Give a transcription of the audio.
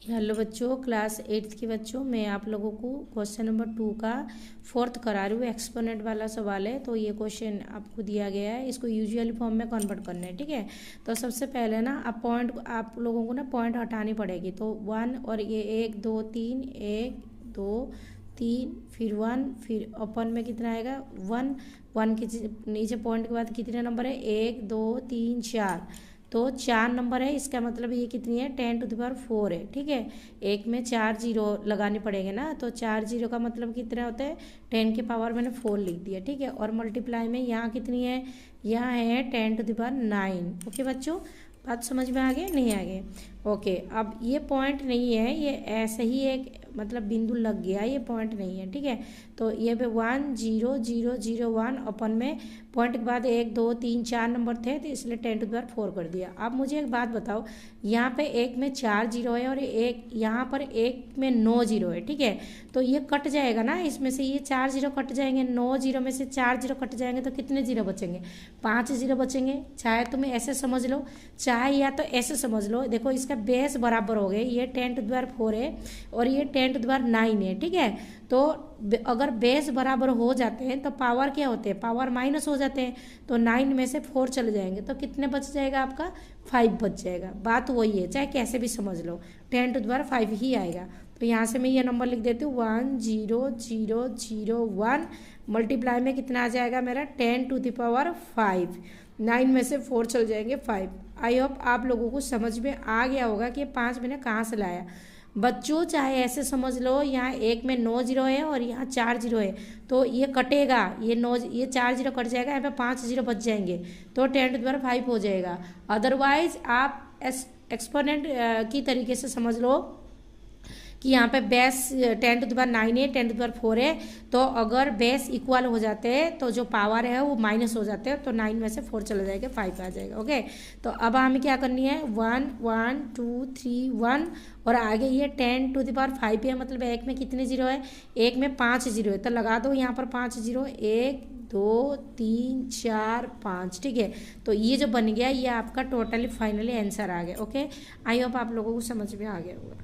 Hello बच्चों, class 8th के बच्चों, मैं आप लोगों को क्वेश्चन नंबर 2 का 4th करा रही हूँ। एक्सपोनेंट वाला सवाल है, तो ये क्वेश्चन आपको दिया गया है, इसको यूजुअल फॉर्म में कन्वर्ट करना है। ठीक है, तो सबसे पहले ना आप लोगों को ना पॉइंट हटानी पड़ेगी। तो 1 और ये 1 2 3 1 2 3 फिर 1 फिर अपन में कितना आएगा 1 1 के नीचे पॉइंट के बाद कितने नंबर है 1 2 3 4, तो 4 नंबर है। इसका मतलब ये कितनी है 10⁴ है। ठीक है, एक में 4 जीरो लगाने पड़ेंगे ना, तो 4 जीरो का मतलब कितना होता है 10 के पावर मैंने 4 लिख दिया। ठीक है, और मल्टीप्लाई में यहाँ कितनी है, यहाँ है 10⁹। ओके बच्चों, बात समझ में आ गया नहीं आ गया? ओके, अब ये पॉइंट नहीं है, ये ऐसे ही एक मतलब बिंदु लग गया, ये पॉइंट नहीं है। ठीक है, तो ये पे 1 0 0 0 1 अपन में पॉइंट के बाद 1 2 3 4 नंबर थे, तो इसलिए 10⁴ कर दिया। अब मुझे एक बात बताओ, यहाँ पे एक में 4 जीरो है और एक यहाँ पर एक में 9 जीरो है। ठीक है, तो ये कट जाएगा ना, इसमें से ये 4 जीरो कट जाएंगे, 9 जीरो में से 4 जीरो कट जाएंगे, तो कितने जीरो बचेंगे 5 जीरो बचेंगे। चाहे तुम ऐसे समझ लो, चाहे या तो ऐसे समझ लो। देखो इसका बेस बराबर हो गए, ये 10⁴ है और ये 10⁹ है। ठीक है, तो अगर बेस बराबर हो जाते हैं तो पावर क्या होते हैं, पावर माइनस हो जाते हैं, तो 9 में से 4 चले जाएंगे, तो कितने बच जाएगा आपका 5 बच जाएगा। बात वही है, चाहे कैसे भी समझ लो 10⁵ ही आएगा। तो यहाँ से मैं ये नंबर लिख देती हूँ 1 0 0 0 1, मल्टीप्लाई में कितना आ जाएगा मेरा 10⁵। 9 में से 4 चल जाएंगे 5। आई होप आप लोगों को समझ में आ गया होगा कि 5 मैंने कहाँ से लाया। बच्चों चाहे ऐसे समझ लो, यहाँ एक में 9 जीरो है और यहाँ 4 जीरो है, तो ये कटेगा, ये 4 जीरो कट जाएगा, यहाँ पे 5 जीरो बच जाएंगे, तो 10⁵ हो जाएगा। अदरवाइज आप एक्सपोनेंट की तरीके से समझ लो कि यहाँ पे बेस 10⁹ है, 10⁴ है, तो अगर बेस इक्वल हो जाते हैं तो जो पावर है वो माइनस हो जाते हैं, तो 9 में से 4 चला जाएगा, 5 आ जाएगा। ओके, तो अब हमें क्या करनी है 1 1 2 3 1 और आगे ये 10⁵ है, मतलब एक में कितने जीरो है, एक में 5 जीरो है, तो लगा दो यहाँ पर 5 जीरो, 1 2 3 4 5। ठीक है, तो ये जो बन गया ये आपका टोटली फाइनली आंसर आ गया। ओके, आई होप आप लोगों को समझ में आ गया होगा।